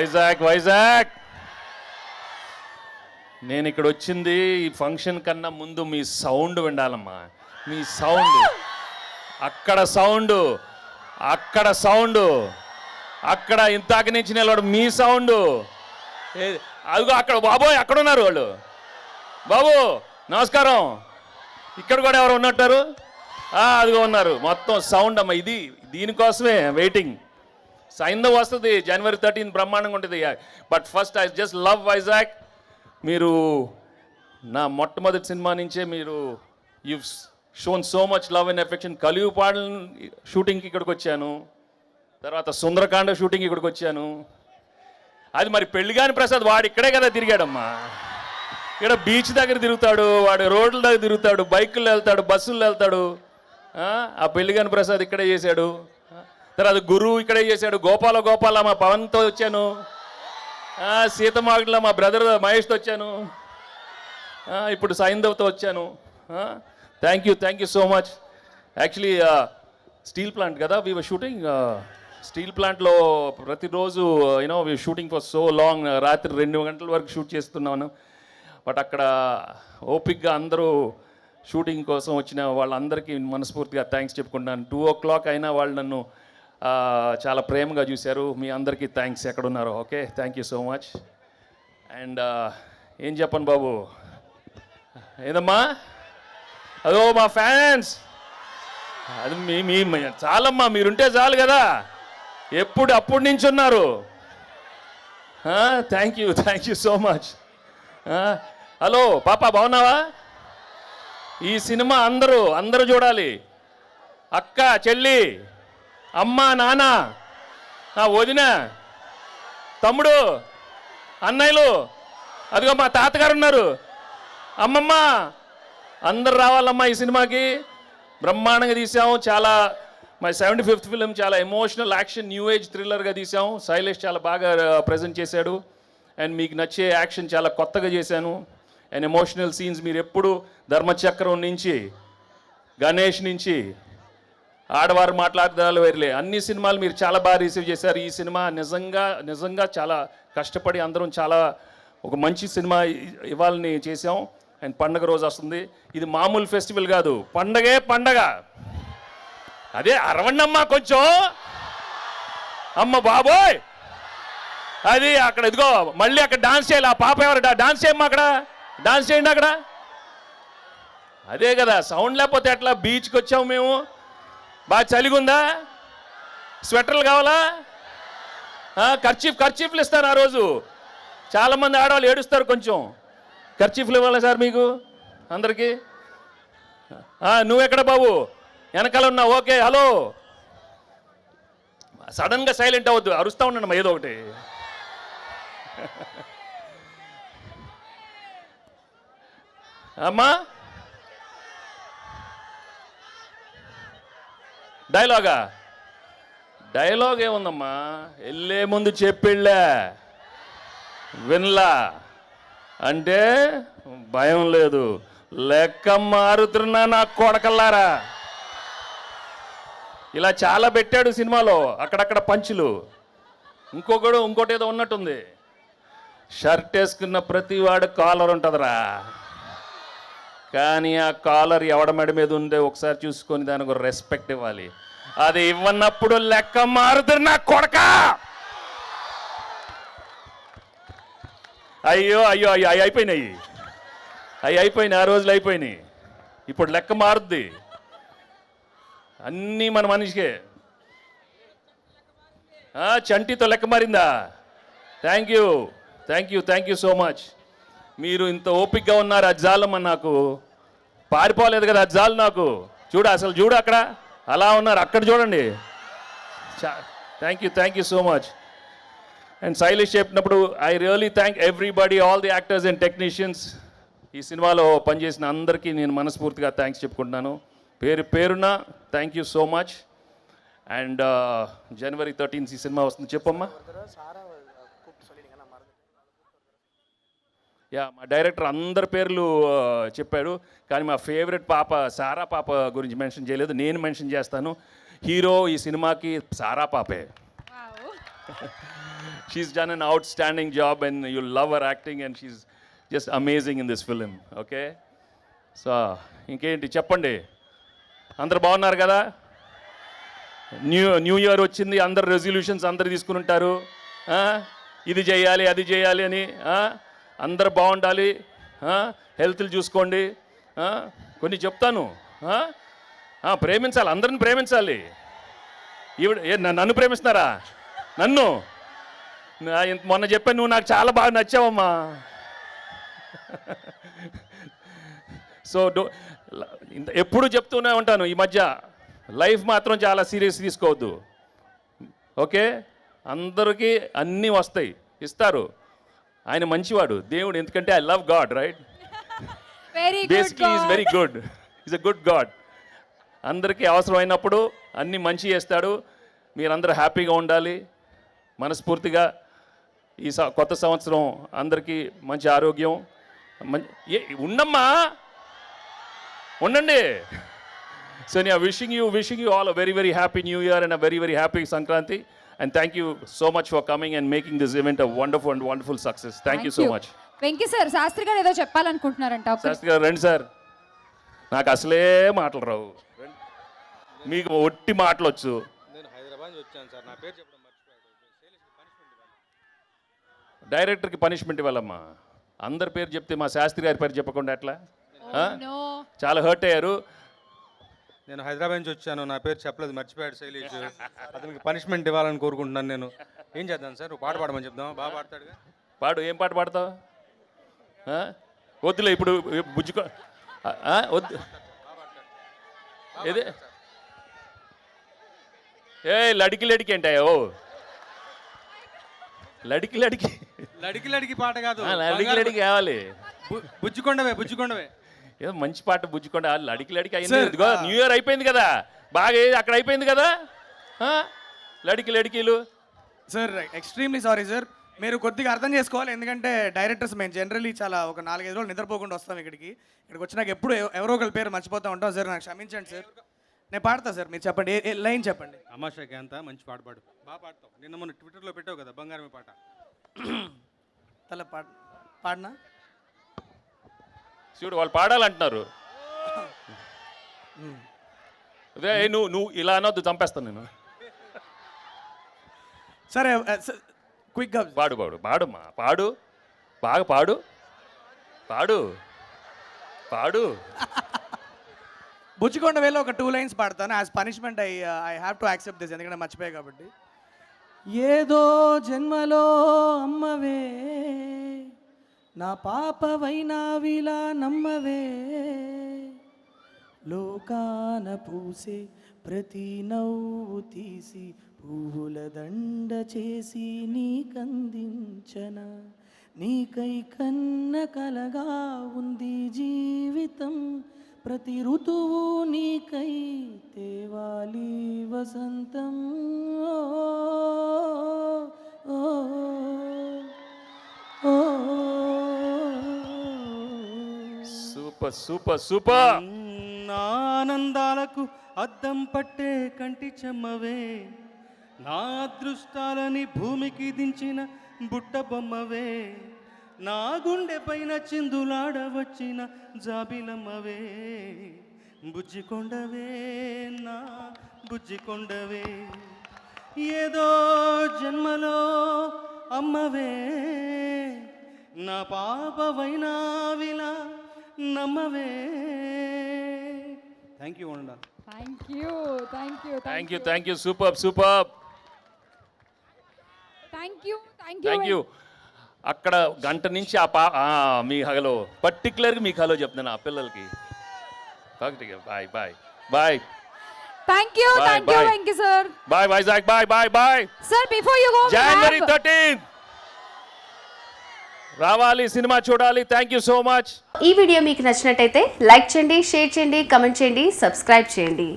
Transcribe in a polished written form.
వైజాగ్ వైజాగ్. నేను ఇక్కడ వచ్చింది ఈ ఫంక్షన్ కన్నా ముందు మీ సౌండ్ వినాలమ్మా. మీ సౌండ్, అక్కడ సౌండ్, అక్కడ సౌండ్, అక్కడ ఇంతాక నుంచి నిలబడు మీ సౌండ్. అదిగో అక్కడ బాబోయ్ అక్కడ ఉన్నారు వాళ్ళు. బాబు నమస్కారం. ఇక్కడ కూడా ఎవరు ఉన్నట్టారు? అదిగో ఉన్నారు. మొత్తం సౌండ్ అమ్మ. ఇది దీనికోసమే వెయిటింగ్. సైంధవ్ వస్తుంది January 13 బ్రహ్మాండంగా ఉంటుంది. But first I just love Vizag. మీరు నా మొట్టమొదటి సినిమా నుంచే మీరు you shown so much love and affection. కలియుపాడు షూటింగ్కి ఇక్కడికి వచ్చాను, తర్వాత సుందరకాండ షూటింగ్కి ఇక్కడికి వచ్చాను. అది మరి పెళ్లిగాని ప్రసాద్ వాడు ఇక్కడే కదా తిరిగాడమ్మా. ఇక్కడ బీచ్ దగ్గర తిరుగుతాడు, వాడు రోడ్ల దగ్గర తిరుగుతాడు, బైకుల్లో వెళ్తాడు, బస్సుల్లో వెళ్తాడు. ఆ పెళ్లిగాని ప్రసాద్ ఇక్కడే చేశాడు. తర్వాత గురువు ఇక్కడే చేశాడు. గోపాల మా పవన్తో వచ్చాను. సీతమాగడిలో మా బ్రదర్ మహేష్తో వచ్చాను. ఇప్పుడు సైంధవ్తో వచ్చాను. Thank you so much. Actually steel plant కదా వీ వర్ షూటింగ్. స్టీల్ ప్లాంట్లో ప్రతిరోజు you know we shooting for so long. రాత్రి 2 గంటల వరకు షూట్ చేస్తున్నాను. బట్ అక్కడ ఓపిక్గా అందరూ షూటింగ్ కోసం వచ్చిన వాళ్ళందరికీ మనస్ఫూర్తిగా థ్యాంక్స్ చెప్పుకుంటున్నాను. 2 o'clock అయినా వాళ్ళు నన్ను చాలా ప్రేమగా చూశారు. మీ అందరికీ థ్యాంక్స్ ఎక్కడున్నారో. Okay, thank you so much. And ఏం చెప్పను బాబు, ఏదమ్మా అదో మా ఫ్యాన్స్. అది మీ చాలమ్మా, మీరుంటే చాలు కదా. అప్పటి నుంచి ఉన్నారు. Thank you so much. Hello పాప, బాగున్నావా? ఈ సినిమా అందరూ చూడాలి. అక్క, చెల్లి, అమ్మ, నాన్న, వదిన, తమ్ముడు, అన్నయ్యలు, అదిగో మా తాతగారు ఉన్నారు, అమ్మమ్మ, అందరు రావాలమ్మా ఈ సినిమాకి. బ్రహ్మాండంగా తీసాము. చాలా మై 75th ఫిలిం. చాలా ఎమోషనల్ యాక్షన్ న్యూ ఏజ్ థ్రిల్లర్గా తీసాము. శైలేష్ చాలా బాగా ప్రజెంట్ చేశాడు. అండ్ మీకు నచ్చే యాక్షన్ చాలా కొత్తగా చేశాను. అండ్ ఎమోషనల్ సీన్స్ మీరు ఎప్పుడు ధర్మచక్రం నుంచి, గణేష్ నుంచి, ఆడవారు మాట్లాడదాలు వేరులే, అన్ని సినిమాలు మీరు చాలా బాగా రిసీవ్ చేశారు. ఈ సినిమా నిజంగా చాలా కష్టపడి అందరం చాలా ఒక మంచి సినిమా ఇవ్వాలని చేసాం. అండ్ పండగ రోజు వస్తుంది. ఇది మామూలు ఫెస్టివల్ కాదు, పండగ. అదే అరవండమ్మా కొంచెం. అమ్మ బాబోయ్, అది అక్కడ ఇదిగో మళ్ళీ అక్కడ డాన్స్ చేయాలి. ఆ పాప ఎవరు డాన్స్ చేయమ్మా, అక్కడ డాన్స్ చేయండి అక్కడ. అదే కదా సౌండ్ లేకపోతే ఎట్లా? బీచ్కి వచ్చాము మేము. బాగా చలిగుందా? స్వెటర్లు కావాలా? ఖర్చీఫ్లు ఇస్తాను ఆ రోజు. చాలామంది ఆడవాళ్ళు ఏడుస్తారు. కొంచెం ఖర్చీఫ్లు ఇవ్వాలా సార్ మీకు అందరికీ? నువ్వెక్కడ బాబు? వెనకాల ఉన్నావు. Okay, hello. సడన్గా సైలెంట్ అవ్వద్దు, అరుస్తూ ఉండండి ఏదో ఒకటి. అమ్మా డైలాగ్ ఏముందమ్మా? వెళ్ళే ముందు చెప్పిళ్ళే వినలా అంటే భయం లేదు. లెక్క మారుతున్నా నా కొడకల్లారా. ఇలా చాలా పెట్టాడు సినిమాలో, అక్కడక్కడ పంచులు. ఇంకోటి ఏదో ఉన్నట్టుంది. షర్ట్ వేసుకున్న ప్రతి వాడు కాలర్ ఉంటుందిరా, కానీ ఆ కాలర్ ఎవడ మెడ మీద ఉండే ఒకసారి చూసుకొని దానికి ఒక రెస్పెక్ట్ ఇవ్వాలి. అది ఇవ్వనప్పుడు లెక్క మారుతున్నా కొడక. అయ్యో అయిపోయినాయి. ఆ రోజులు అయిపోయినాయి. ఇప్పుడు లెక్క మారుద్ది. అన్నీ మన మనిషికే. చంటితో లెక్క మారిందా? Thank you so much. మీరు ఇంత ఓపిక్గా ఉన్నారు. అది చాలమ్మా, నాకు పారిపోలేదు కదా, అది చాలు నాకు. చూడు అక్కడ అలా ఉన్నారు, అక్కడ చూడండి. Thank you so much. And Shailesh చెప్పినప్పుడు I really thank everybody, all the actors and technicians. ఈ సినిమాలో పనిచేసిన అందరికీ నేను మనస్ఫూర్తిగా థ్యాంక్స్ చెప్పుకుంటున్నాను. పేరున thank you so much. And January 13 ఈ సినిమా వస్తుంది. చెప్పమ్మా. మా డైరెక్టర్ అందరి పేర్లు చెప్పాడు, కానీ మా ఫేవరెట్ పాప సారా పాప గురించి మెన్షన్ చేయలేదు. నేను మెన్షన్ చేస్తాను. హీరో ఈ సినిమాకి సారా పాపే. She's done an outstanding job and you'll love her acting and she's just amazing in this film, okay? So, ఇంకేంటి చెప్పండి, అందరు బాగున్నారు కదా? న్యూ ఇయర్ వచ్చింది, అందరు రెజల్యూషన్స్ అందరు తీసుకుని ఉంటారు, ఇది చేయాలి అది చేయాలి అని. అందరు బాగుండాలి, హెల్త్లు చూసుకోండి. కొన్ని చెప్తాను, ప్రేమించాలి, అందరిని ప్రేమించాలి. నన్ను ప్రేమిస్తున్నారా? నన్ను మొన్న చెప్పాను, నువ్వు నాకు చాలా బాగా నచ్చావమ్మా. సో ఎప్పుడు చెప్తూనే ఉంటాను ఈ మధ్య, లైఫ్ మాత్రం చాలా సీరియస్ తీసుకోవద్దు, ఓకే? అందరికీ అన్నీ వస్తాయి, ఇస్తారు. ఆయన మంచివాడు దేవుడు, ఎందుకంటే I love God, right? Basically is very good, is a good God. అందరికీ అవసరమైనప్పుడు అన్నీ మంచి చేస్తాడు. మీరందరూ హ్యాపీగా ఉండాలి. మనస్ఫూర్తిగా ఈ కొత్త సంవత్సరం అందరికీ మంచి ఆరోగ్యం ఉండమ్మా, ఉండండి. So yeah, wishing you all a very, very happy New Year and a very, very happy Sankranti. And thank you so much for coming and making this event a wonderful success. Thank you so much. Venky sir, Sastri గారు ఏదో చెప్పాలనుకుంటున్నారంట. శాస్త్రి గారు రండి sir. నాకు అసలే మాటలు రావు, మీకు ఒట్టి మాటలు వచ్చు. నేను హైదరాబాద్ నుంచి వచ్చాను సార్, నా పేరు చెప్పడం మర్చిపోయాడు. డైరెక్టర్కి పనిష్మెంట్ ఇవ్వాలమ్మా. అందరి పేరు చెప్తే మా శాస్త్రి గారి పేరు చెప్పకుండా ఎట్లా? చాలా హర్ట్ అయ్యారు. నేను హైదరాబాద్ నుంచి వచ్చాను, నా పేరు చెప్పలేదు, మర్చిపోయాడు శైలేష్. అతనికి పనిష్మెంట్ ఇవ్వాలని కోరుకుంటున్నాను. నేను ఏం చేద్దాం సార్? పాట పాడమని చెప్దాం, బాగా పాడతాడుగా. పాడు, ఏం పాట పాడతావు? వద్దులే ఇప్పుడు, బుజ్జుకో వద్దు. ఏదే లడికి లడికి ఏంటాయో? లడికి లడికి లడికి లడికి పాట కాదు, లడికి లడికి కావాలి. బుజ్జికొండవే ఏదో మంచి పాట, బుజ్జుకోండి. లడికి లడికి అయింది, న్యూ ఇయర్ అయిపోయింది కదా, బాగా అక్కడ అయిపోయింది కదా లడికి లడికీలు. సార్ ఎక్స్ట్రీమ్లీ సారీ సార్, మీరు కొద్దిగా అర్థం చేసుకోవాలి. ఎందుకంటే డైరెక్టర్స్ మేము జనరల్లీ చాలా ఒక 4-5 రోజులు నిద్రపోకుండా వస్తాం ఇక్కడికి వచ్చినాక ఎప్పుడు ఎవరో ఒకరి పేరు మర్చిపోతూ ఉంటాం సార్. నాకు క్షమించండి సార్. నేను పాడతా సార్, మీరు చెప్పండి, ఏ లైన్ చెప్పండి. అమాషాకి అంతా మంచి పాట పాడు, బాగా పాడతావు. నిన్న మొన్న ట్విట్టర్లో పెట్టావు కదా బంగారమే పాట. పాడినా చూడు, వాళ్ళు పాడాలంటున్నారు. అదే నువ్వు ఇలా అనొద్దు, చంపేస్తాను నేను. సరే క్విక్గా పాడుమా, పాడు, బాగా పాడు. బుజ్జికొండ వేలో ఒక 2 లైన్స్ పాడతాను. As punishment I have to accept this, ఎందుకంటే మర్చిపోయాయి కాబట్టి. ఏదో జన్మలో అమ్మవే, నా పాపవైనావిలా నమ్మవే, లోకాన పూసే ప్రతి నవ్వు తీసి పువ్వుల దండ చేసి నీకందించన, నీకై కన్న కలగా ఉంది జీవితం, ప్రతి ఋతువు నీకై తేవాలి వసంతం. సూపర్. నా ఆనందాలకు అద్దం పట్టే కంటి చెమ్మవే, నా అదృష్టాలని భూమికి దించిన బుట్ట బొమ్మవే, నా గుండె పైన చిందులాడవచ్చిన జాబిలమ్మవే, బుజ్జికొండవే నా బుజ్జికొండవే, ఏదో జన్మలో అమ్మవే, నా పాపవైనావిలా నమ్మవే. థ్యాంక్ యూ వండా. Thank you super. Thank you. అక్కడ గంట నుంచి మీ హలో, పర్టికులర్గా మీకు హలో చెప్తున్నాను ఆ పిల్లలకి. Bye. Thank you, Venky sir. Bye, Vizag. Bye. Sir, before you go, January 13th. రావాలి, సినిమా చూడాలి. Thank you so much. ఈ వీడియో మీకు నచ్చినట్టయితే లైక్ చేయండి, షేర్ చేయండి, కమెంట్ చేయండి, సబ్స్క్రైబ్ చేయండి.